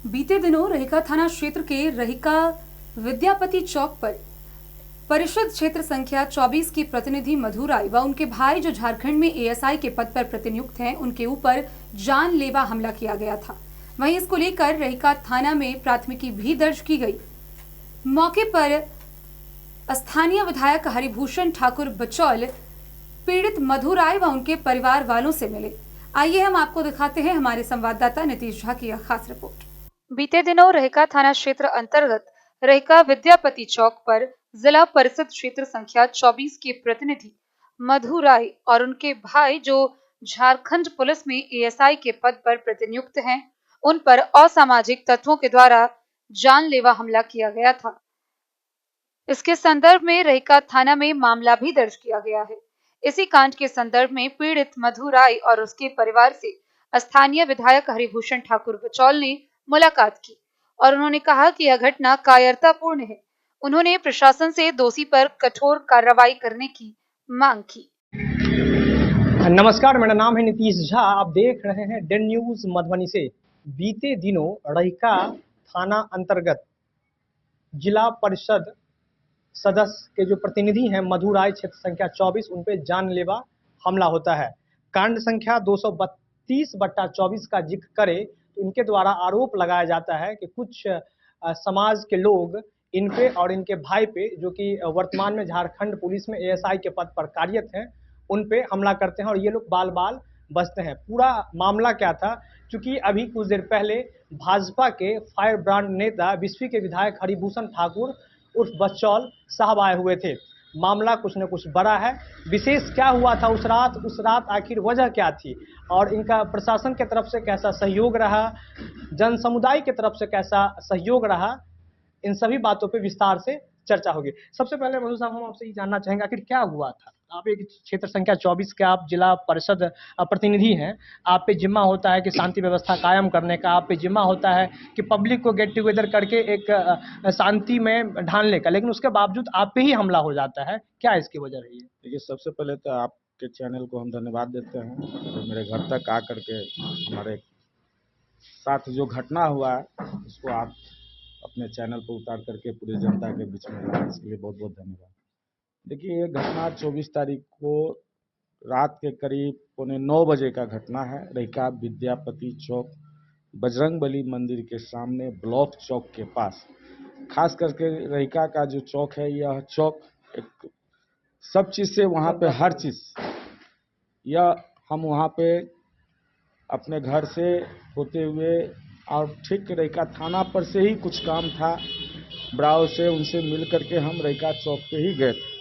बीते दिनों रहिका थाना क्षेत्र के रहिका विद्यापति चौक पर परिषद क्षेत्र संख्या 24 की प्रतिनिधि मधु राय व उनके भाई जो झारखंड में एएसआई के पद पर प्रतिनियुक्त हैं, उनके ऊपर जानलेवा हमला किया गया था। वहीं इसको लेकर रहिका थाना में प्राथमिकी भी दर्ज की गई। मौके पर स्थानीय विधायक हरिभूषण ठाकुर बचौल पीड़ित मधु राय व उनके परिवार वालों से मिले। आइए हम आपको दिखाते हैं हमारे संवाददाता नीतीश झा की यह खास रिपोर्ट। बीते दिनों रहिका थाना क्षेत्र अंतर्गत रहिका विद्यापति चौक पर जिला परिषद क्षेत्र संख्या 24 के प्रतिनिधि मधु राय और उनके भाई जो झारखंड पुलिस में एएसआई के पद पर प्रतिनियुक्त हैं, उन पर असामाजिक तत्वों के द्वारा जानलेवा हमला किया गया था। इसके संदर्भ में रहिका थाना में मामला भी दर्ज किया गया है। इसी कांड के संदर्भ में पीड़ित मधु राय और उसके परिवार से स्थानीय विधायक हरिभूषण ठाकुर बचौल ने मुलाकात की और उन्होंने कहा कि यह घटना कायरतापूर्ण है। उन्होंने प्रशासन से दोषी पर कठोर कार्रवाई करने की मांग की। नमस्कार, मेरा नाम है नीतीश झा। आप देख रहे हैं डेन न्यूज मधुबनी से। बीते दिनों रहिका थाना अंतर्गत जिला परिषद सदस्य के जो प्रतिनिधि हैं मधु राय, क्षेत्र संख्या 24, उन पे जानलेवा हमला होता है। कांड संख्या 232/24 का जिक्र करें तो इनके द्वारा आरोप लगाया जाता है कि कुछ समाज के लोग इन पे और इनके भाई पे, जो कि वर्तमान में झारखंड पुलिस में एएसआई के पद पर कार्यरत हैं, उन पे हमला करते हैं और ये लोग बाल बाल बचते हैं। पूरा मामला क्या था, क्योंकि अभी कुछ देर पहले भाजपा के फायर ब्रांड नेता बिस्फी के विधायक हरिभूषण ठाकुर उर्फ बचौल साहब आए हुए थे। मामला कुछ न कुछ बड़ा है। विशेष क्या हुआ था उस रात आखिर वजह क्या थी और इनका प्रशासन की तरफ से कैसा सहयोग रहा, जन समुदाय की तरफ से कैसा सहयोग रहा, इन सभी बातों पे विस्तार से चर्चा होगी। सबसे पहले मधु साहब, हम आपसे ये जानना चाहेंगे आखिर क्या हुआ था। आप एक क्षेत्र संख्या 24 के आप जिला परिषद प्रतिनिधि हैं। आप पे जिम्मा होता है कि शांति व्यवस्था कायम करने का, आप पे जिम्मा होता है कि पब्लिक को गेट टुगेदर करके एक शांति में ढालने का, लेकिन उसके बावजूद आप पे ही हमला हो जाता है। क्या इसकी वजह रही है? देखिए, सबसे पहले तो आपके चैनल को हम धन्यवाद देते हैं जो मेरे घर तक आकर के हमारे साथ जो घटना हुआ है उसको आप अपने चैनल पर उतार करके पूरी जनता के बीच में लाए, इसके लिए बहुत बहुत धन्यवाद। देखिए, ये घटना 24 तारीख को रात के करीब 9:15 का घटना है। रहिका विद्यापति चौक, बजरंगबली मंदिर के सामने ब्लॉक चौक के पास। खास करके रहिका का जो चौक है, यह चौक एक सब चीज़ से वहाँ पे हर चीज़, यह हम वहाँ पे अपने घर से होते हुए और ठीक रहिका थाना पर से ही कुछ काम था ब्राव से, उनसे मिल करके हम रहिका चौक पे ही गए थे।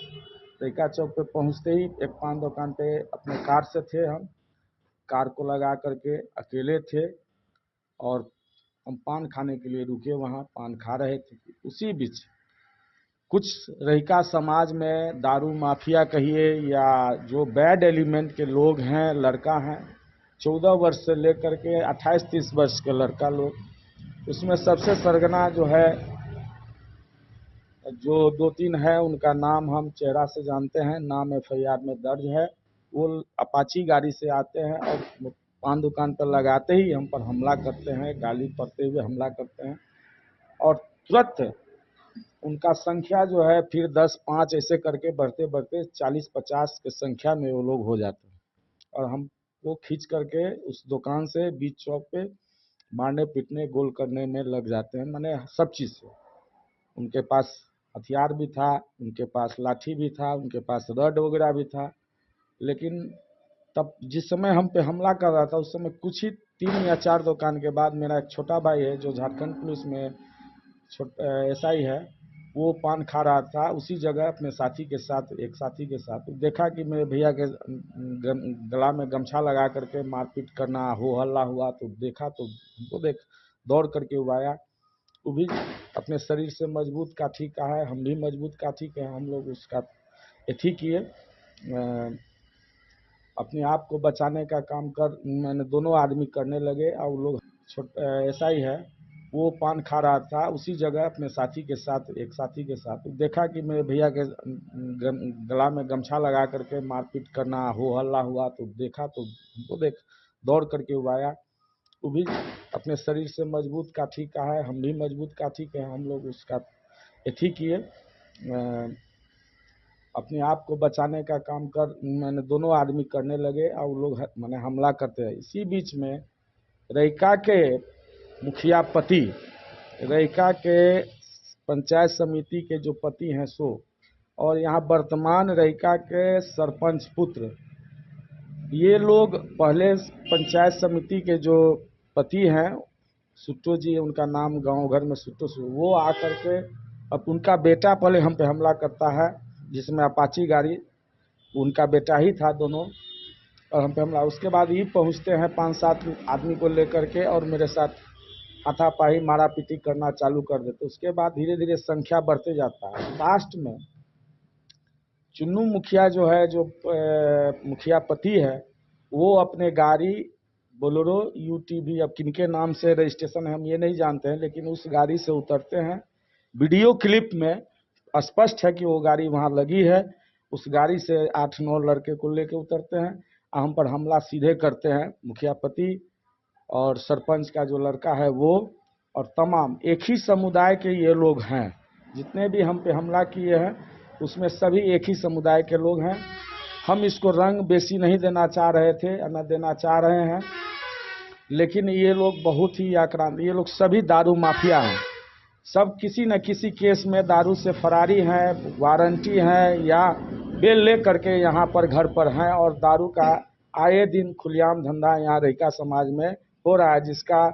रहिका चौक पे पहुँचते ही एक पान दुकान पे अपने कार से थे, हम कार को लगा करके अकेले थे और हम पान खाने के लिए रुके, वहाँ पान खा रहे थे। उसी बीच कुछ रहिका समाज में दारू माफिया कहिए या जो बैड एलिमेंट के लोग हैं, लड़का हैं 14 वर्ष से लेकर के 28-30 वर्ष के लड़का लोग, उसमें सबसे सरगना जो है, जो 2-3 है उनका नाम हम चेहरा से जानते हैं, नाम एफआईआर में दर्ज है। वो अपाची गाड़ी से आते हैं और पान दुकान पर लगाते ही हम पर हमला करते हैं, गाली पड़ते हुए हमला करते हैं और तुरंत उनका संख्या जो है फिर 10-5 ऐसे करके बढ़ते बढ़ते 40-50 के संख्या में वो लोग हो जाते हैं और हम वो खींच करके उस दुकान से बीच चौक पे मारने पीटने गोल करने में लग जाते हैं। माने सब चीज़ से उनके पास हथियार भी था, उनके पास लाठी भी था, उनके पास रड वगैरह भी था। लेकिन तब जिस समय हम पे हमला कर रहा था उस समय कुछ ही 3 या 4 दुकान के बाद मेरा एक छोटा भाई है जो झारखंड पुलिस में एसआई है, वो पान खा रहा था उसी जगह अपने साथी के साथ देखा कि मेरे भैया के गला में गमछा लगा करके मारपीट करना हो हल्ला हुआ, तो देखा तो हमको देख दौड़ करके वो आया। वो भी अपने शरीर से मजबूत काठी का है, हम भी मजबूत काठी के हैं। हम लोग उसका एथी किए, अपने आप को बचाने का काम कर मैंने दोनों आदमी करने लगे और वो लोग ऐसा ही है, वो पान खा रहा था उसी जगह अपने साथी के साथ देखा कि मेरे भैया के गला में गमछा लगा करके मारपीट करना हो हल्ला हुआ, तो देखा तो हमको देख दौड़ करके वो आया। वो भी अपने शरीर से मजबूत काठी का है, हम भी मजबूत काठी के हैं। हम लोग उसका एथी किए, अपने आप को बचाने का काम मैंने दोनों आदमी करने लगे और वो लोग मैंने हमला करते हैं। इसी बीच में रैका के मुखिया पति, रैका के पंचायत समिति के जो पति हैं सो, और यहाँ वर्तमान रैका के सरपंच पुत्र, ये लोग पहले पंचायत समिति के जो पति हैं सुट्टो जी, उनका नाम गांव घर में सुट्टो, वो आकर के अब उनका बेटा पहले हम पे हमला करता है, जिसमें अपाची गाड़ी उनका बेटा ही था दोनों, और हम पे हमला। उसके बाद ये पहुंचते हैं 5-7 आदमी को लेकर के और मेरे साथ हाथापाई मारा पीटी करना चालू कर देते। उसके बाद धीरे धीरे संख्या बढ़ते जाता है। लास्ट में चुन्नू मुखिया जो है, जो मुखिया पति है, वो अपने गाड़ी बोलेरो यूटीवी, अब किनके नाम से रजिस्ट्रेशन है हम ये नहीं जानते हैं, लेकिन उस गाड़ी से उतरते हैं। वीडियो क्लिप में स्पष्ट है कि वो गाड़ी वहाँ लगी है। उस गाड़ी से 8-9 लड़के को लेके उतरते हैं, हम पर हमला सीधे करते हैं। मुखिया पति और सरपंच का जो लड़का है वो, और तमाम एक ही समुदाय के ये लोग हैं। जितने भी हम पे हमला किए हैं उसमें सभी एक ही समुदाय के लोग हैं। हम इसको रंग बेसी नहीं देना चाह रहे थे, न देना चाह रहे हैं, लेकिन ये लोग बहुत ही आक्रांत, ये लोग सभी दारू माफिया हैं। सब किसी न किसी केस में दारू से फरारी हैं, वारंटी हैं या बेल ले करके यहाँ पर घर पर हैं, और दारू का आए दिन खुलेआम धंधा यहाँ रैका समाज में हो रहा है, जिसका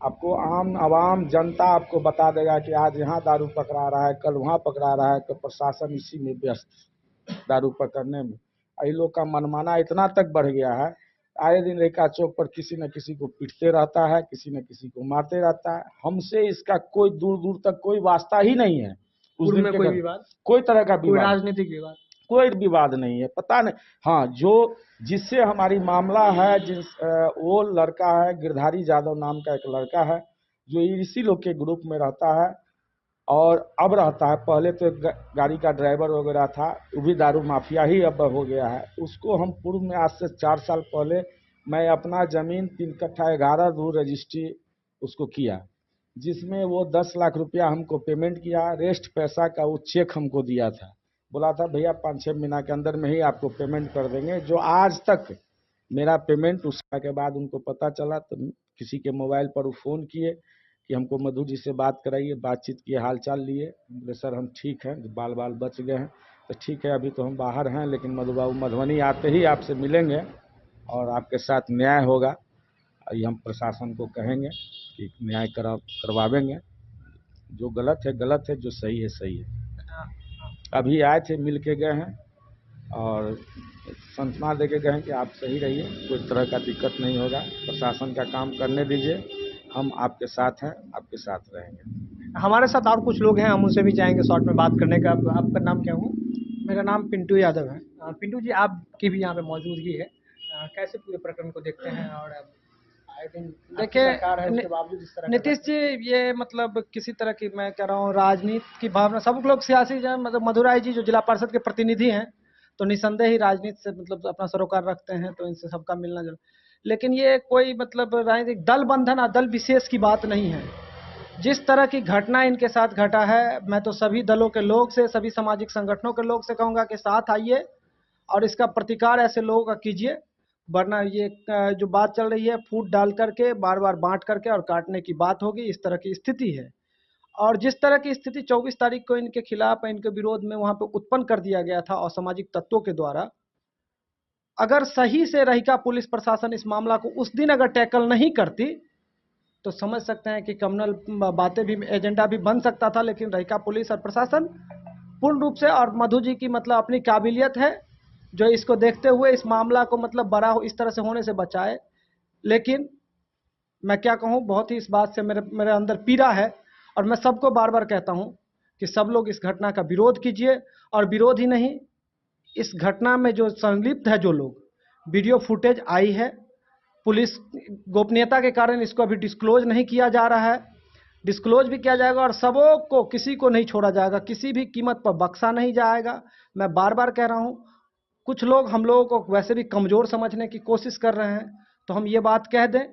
आपको आम आवाम जनता आपको बता देगा कि आज यहाँ दारू पकड़ा रहा है, कल वहाँ पकड़ा रहा है। तो प्रशासन इसी में व्यस्त दारू पकड़ने में। ये लोग का मनमाना इतना तक बढ़ गया है, आए दिन रैका चौक पर किसी न किसी को पीटते रहता है, किसी न किसी को मारते रहता है। हमसे इसका कोई दूर दूर तक कोई वास्ता ही नहीं है। उस दिन में कोई विवाद, कोई तरह का कोई विवाद, राजनीतिक विवाद, कोई विवाद नहीं है, पता नहीं। हाँ, जो जिससे हमारी मामला है, वो लड़का है गिरधारी यादव नाम का एक लड़का है, जो इसी लोग के ग्रुप में रहता है और अब रहता है। पहले तो गाड़ी का ड्राइवर वगैरह था, वो भी दारू माफिया ही अब हो गया है। उसको हम पूर्व में आज से 4 साल पहले मैं अपना जमीन 3 कट्ठा 11 धूर रजिस्ट्री उसको किया, जिसमें वो 10 लाख रुपया हमको पेमेंट किया। रेस्ट पैसा का वो चेक हमको दिया था, बोला था भैया 5-6 महीना के अंदर में ही आपको पेमेंट कर देंगे। जो आज तक मेरा पेमेंट, उसके बाद उनको पता चला तो किसी के मोबाइल पर वो फ़ोन किए कि हमको मधु जी से बात कराइए। बातचीत किए, हालचाल लिए, बोले सर हम ठीक हैं, बाल बाल बच गए हैं। तो ठीक है, अभी तो हम बाहर हैं, लेकिन मधु बाबू मधुबनी आते ही आपसे मिलेंगे और आपके साथ न्याय होगा। ये हम प्रशासन को कहेंगे कि न्याय करवावेंगे। जो गलत है, जो सही है। अभी आए थे, मिल के गए हैं और सांत्वना दे के गए हैं कि आप सही रहिए, कोई तरह का दिक्कत नहीं होगा, प्रशासन का काम करने दीजिए, हम आपके साथ हैं, आपके साथ रहेंगे। हमारे साथ और कुछ लोग हैं, हम उनसे भी चाहेंगे शॉर्ट में बात करने का। आपका नाम क्या हुआ? मेरा नाम पिंटू यादव है। पिंटू जी, आपकी भी यहाँ पे मौजूदगी है, कैसे पूरे प्रकरण को देखते हैं? और आए दिन देखिए, सरकार है, उसके बावजूद इस तरह का नीतीश जी, ये मतलब किसी तरह की, मैं कह रहा हूँ, राजनीति की भावना, सब लोग सियासी जन, मतलब मधुराई जी जो जिला परिषद के प्रतिनिधि हैं, तो निसंदेह ही राजनीति से मतलब अपना सरोकार रखते हैं, तो इनसे सबका मिलना जुलना। लेकिन ये कोई मतलब राजनीतिक दल बंधन, दल विशेष की बात नहीं है। जिस तरह की घटना इनके साथ घटा है, मैं तो सभी दलों के लोग से, सभी सामाजिक संगठनों के लोग से कहूँगा कि साथ आइए और इसका प्रतिकार ऐसे लोगों का कीजिए, वरना ये जो बात चल रही है फूट डाल करके, बार बार बांट करके और काटने की बात होगी। इस तरह की स्थिति है, और जिस तरह की स्थिति 24 तारीख को इनके खिलाफ, इनके विरोध में वहां पे उत्पन्न कर दिया गया था असामाजिक तत्वों के द्वारा, अगर सही से रहिका पुलिस प्रशासन इस मामला को उस दिन अगर टैकल नहीं करती, तो समझ सकते हैं कि कम्युनल बातें भी, एजेंडा भी बन सकता था। लेकिन रहिका पुलिस और प्रशासन पूर्ण रूप से, और मधु जी की मतलब अपनी काबिलियत है जो इसको देखते हुए इस मामला को मतलब बड़ा हो, इस तरह से होने से बचाए। लेकिन मैं क्या कहूँ, बहुत ही इस बात से मेरे अंदर पीड़ा है, और मैं सबको बार बार कहता हूँ कि सब लोग इस घटना का विरोध कीजिए, और विरोध ही नहीं, इस घटना में जो संलिप्त है, जो लोग, वीडियो फुटेज आई है, पुलिस गोपनीयता के कारण इसको अभी डिस्क्लोज नहीं किया जा रहा है, डिस्क्लोज भी किया जाएगा, और सबों को, किसी को नहीं छोड़ा जाएगा, किसी भी कीमत पर बख्शा नहीं जाएगा। मैं बार बार कह रहा हूँ, कुछ लोग हम लोगों को वैसे भी कमज़ोर समझने की कोशिश कर रहे हैं, तो हम ये बात कह दें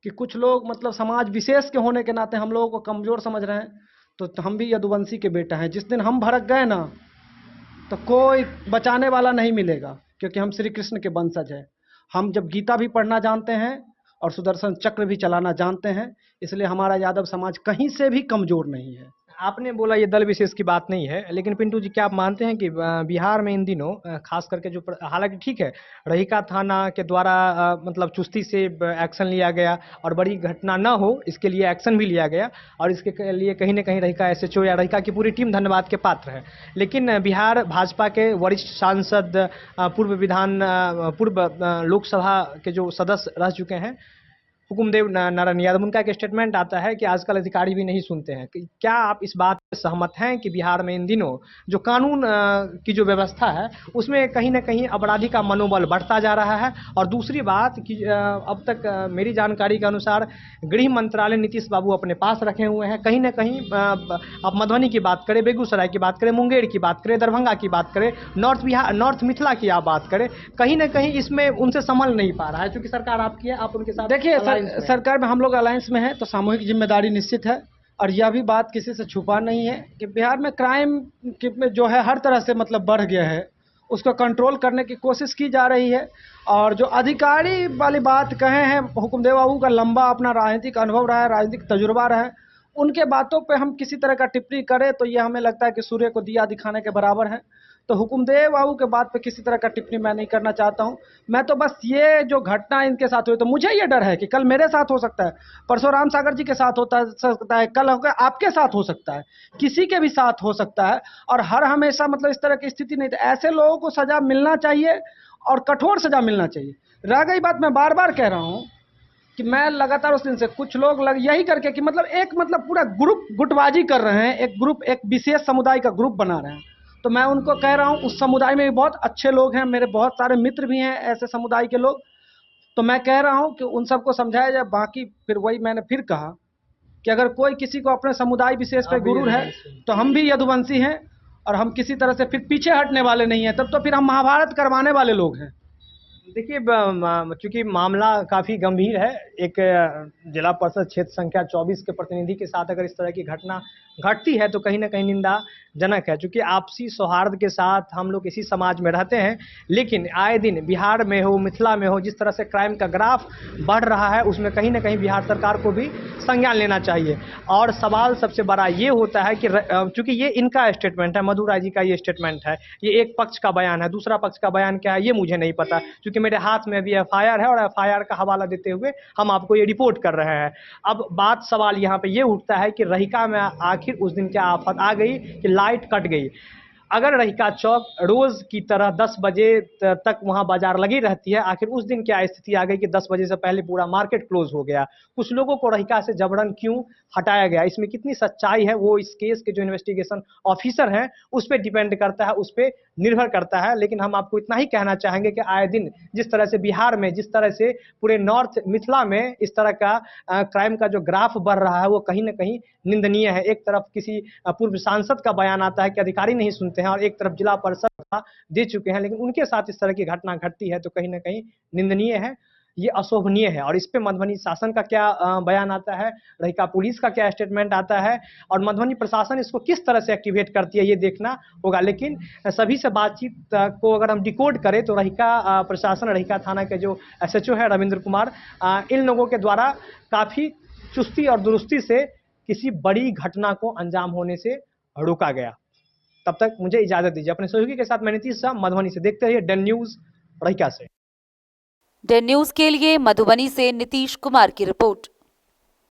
कि कुछ लोग मतलब समाज विशेष के होने के नाते हम लोगों को कमज़ोर समझ रहे हैं। तो हम भी यदुवंशी के बेटा हैं। जिस दिन हम भड़क गए ना, तो कोई बचाने वाला नहीं मिलेगा, क्योंकि हम श्री कृष्ण के वंशज हैं। हम जब गीता भी पढ़ना जानते हैं और सुदर्शन चक्र भी चलाना जानते हैं, इसलिए हमारा यादव समाज कहीं से भी कमज़ोर नहीं है। आपने बोला ये दल विशेष की बात नहीं है, लेकिन पिंटू जी क्या आप मानते हैं कि बिहार में इन दिनों खास करके जो हालांकि ठीक है, रहिका थाना के द्वारा मतलब चुस्ती से एक्शन लिया गया और बड़ी घटना ना हो इसके लिए एक्शन भी लिया गया, और इसके लिए कहीं ना कहीं रहिका एसएचओ या रहिका की पूरी टीम धन्यवाद के पात्र है। लेकिन बिहार भाजपा के वरिष्ठ सांसद, पूर्व लोकसभा के जो सदस्य रह चुके हैं, हुकुमदेव नारायण यादव, उनका एक स्टेटमेंट आता है कि आजकल अधिकारी भी नहीं सुनते हैं। क्या आप इस बात से सहमत हैं कि बिहार में इन दिनों जो कानून की जो व्यवस्था है उसमें कहीं ना कहीं अपराधी का मनोबल बढ़ता जा रहा है? और दूसरी बात कि अब तक मेरी जानकारी के अनुसार गृह मंत्रालय नीतीश बाबू अपने पास रखे हुए हैं। कहीं ना कहीं आप मधुबनी की बात करें, बेगूसराय की बात करें, मुंगेर की बात करें, दरभंगा की बात करें, नॉर्थ मिथिला की आप बात करें, कहीं ना कहीं इसमें उनसे संभल नहीं पा रहा है, क्योंकि सरकार आपकी है, आप उनके साथ देखिए सरकार में हम लोग अलायंस में हैं, तो सामूहिक जिम्मेदारी निश्चित है। और यह भी बात किसी से छुपा नहीं है कि बिहार में क्राइम में जो है हर तरह से मतलब बढ़ गया है, उसको कंट्रोल करने की कोशिश की जा रही है। और जो अधिकारी वाली बात कहे हैं, हुकुमदेव बाबू का लंबा अपना राजनीतिक अनुभव रहा है, राजनीतिक तजुर्बा रहा है, उनके बातों पे हम किसी तरह का टिप्पणी करें तो ये हमें लगता है कि सूर्य को दिया दिखाने के बराबर है। तो हुकुमदेव बाबू के बात पे किसी तरह का टिप्पणी मैं नहीं करना चाहता हूँ। मैं तो बस ये जो घटना इनके साथ हुई, तो मुझे ये डर है कि कल मेरे साथ हो सकता है, परसों राम सागर जी के साथ होता सकता है, कल होकर आपके साथ हो सकता है, किसी के भी साथ हो सकता है। और हर हमेशा मतलब इस तरह की स्थिति नहीं, तो ऐसे लोगों को सज़ा मिलना चाहिए और कठोर सज़ा मिलना चाहिए। रह गई बात, मैं बार बार कह रहा हूँ कि मैं लगातार उस दिन से कुछ लोग यही करके कि मतलब पूरा ग्रुप गुटबाजी कर रहे हैं, एक ग्रुप एक विशेष समुदाय का ग्रुप बना रहे हैं। तो मैं उनको कह रहा हूँ, उस समुदाय में भी बहुत अच्छे लोग हैं, मेरे बहुत सारे मित्र भी हैं ऐसे समुदाय के लोग। तो मैं कह रहा हूँ कि उन सबको समझाया जाए। बाकी फिर वही मैंने फिर कहा कि अगर कोई किसी को अपने समुदाय विशेष पे गुरूर है, तो हम भी यदुवंशी हैं और हम किसी तरह से फिर पीछे हटने वाले नहीं हैं। तब तो फिर हम महाभारत करवाने वाले लोग हैं। देखिए, चूंकि मामला काफ़ी गंभीर है, एक जिला परिषद क्षेत्र संख्या 24 के प्रतिनिधि के साथ अगर इस तरह की घटना घटती है तो कहीं ना कहीं निंदाजनक है। चूंकि आपसी सौहार्द के साथ हम लोग इसी समाज में रहते हैं, लेकिन आए दिन बिहार में हो, मिथिला में हो, जिस तरह से क्राइम का ग्राफ बढ़ रहा है उसमें कहीं ना कहीं बिहार सरकार को भी संज्ञान लेना चाहिए। और सवाल सबसे बड़ा ये होता है कि चूंकि ये इनका स्टेटमेंट है, मधु राय जी का ये स्टेटमेंट है, ये एक पक्ष का बयान है, दूसरा पक्ष का बयान क्या है ये मुझे नहीं पता, क्योंकि मेरे हाथ में भी एफआईआर है और एफआईआर का हवाला देते हुए हम आपको ये रिपोर्ट कर रहे हैं। अब सवाल यहाँ पे ये उठता है कि रहिका में आखिर उस दिन क्या आफत आ गई कि लाइट कट गई। अगर रहिका चौक रोज की तरह 10 बजे तक वहां बाजार लगी रहती है, आखिर उस दिन क्या स्थिति आ गई कि 10 बजे से पहले पूरा मार्केट क्लोज हो गया? कुछ लोगों को रहिका से जबरन क्यों हटाया गया? इसमें कितनी सच्चाई है वो इस केस के जो इन्वेस्टिगेशन ऑफिसर हैं उस पर डिपेंड करता है, उस पर निर्भर करता है। लेकिन हम आपको इतना ही कहना चाहेंगे कि आए दिन जिस तरह से बिहार में, जिस तरह से पूरे नॉर्थ मिथिला में इस तरह का क्राइम का जो ग्राफ बढ़ रहा है वो कहीं ना कहीं निंदनीय है। एक तरफ किसी पूर्व सांसद का बयान आता है कि अधिकारी नहीं सुनते हैं, और एक तरफ जिला परिषद दे चुके हैं, लेकिन उनके साथ इस तरह की घटना घटती है तो कहीं ना कहीं निंदनीय है, ये अशोभनीय है। और इस पे मधुबनी शासन का क्या बयान आता है, रहिका पुलिस का क्या स्टेटमेंट आता है, और मधुबनी प्रशासन इसको किस तरह से एक्टिवेट करती है ये देखना होगा। लेकिन सभी से बातचीत को अगर हम डिकोड करें तो रहिका प्रशासन, रहिका थाना के जो एसएचओ है रविंद्र कुमार, इन लोगों के द्वारा काफ़ी चुस्ती और दुरुस्ती से किसी बड़ी घटना को अंजाम होने से रोका गया। तब तक मुझे इजाजत दीजिए। अपने सहयोगी के साथ मैं नीतीश शाह, मधुबनी से। देखते रहिए डेन न्यूज रहिका से। डेन न्यूज के लिए मधुबनी से नीतीश कुमार की रिपोर्ट।